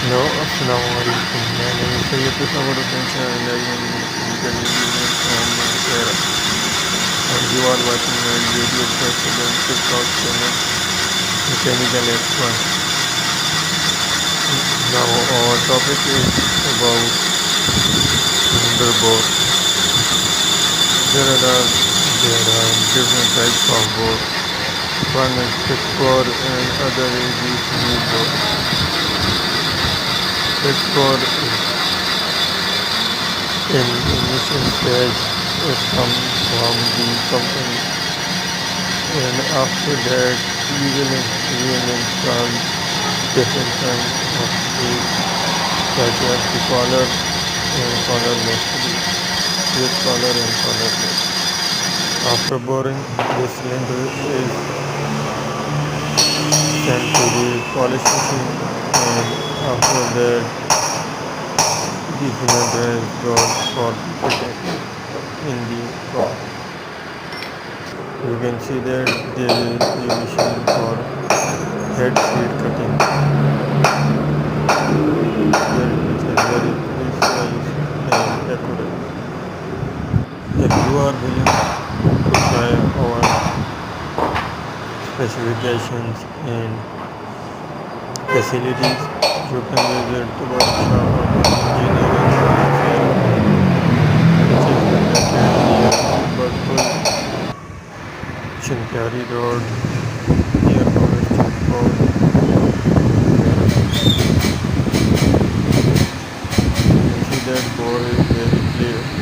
Hello, Assalamu alaikum. My name is Sayyid Tasawwur Hussain and I am a physical engineer from Tehran. And you are watching my YouTube channel and TikTok channel, Mechanical Expert. Now our topic is about cylinder bore. There are different types of bore. One is fixed bore and other is the smooth bore. Fixed bore is in initial stage it comes from the company, and after that we will install different kinds of tools such as the collar and collarless tools, with collar and collarless. After boring, the cylinder is sent to the polish machine, and after that the cylinder is brought for fitting in the car. You can see that there is a machine for head seat cutting, which is very precise and accurate. If you are willing to try our specifications and facilities, you can visit the workshop of engineering science, which is located near Bakul Chinkari Road, near Forest Chowk.